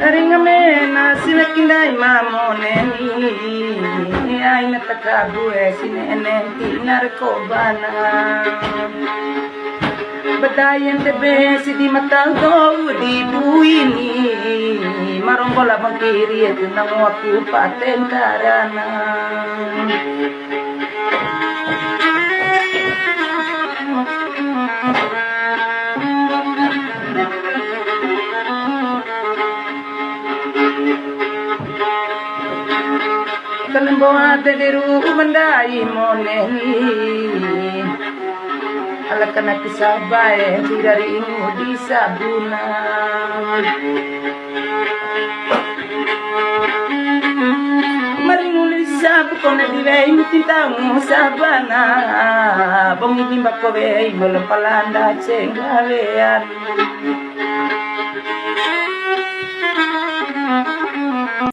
Ringamena sinakindai mamoneni ay natakague sinenenti narkobana batayan tebe sidi matanggo di buini maronggola bangkiri itu nang waku paten karana Kalimboate diru mandai moneni alakana kisabae tidarimu di sabuna maringuli sabu kone direi mutintamu sabana bongi dimba kowe melempalanda cenggawean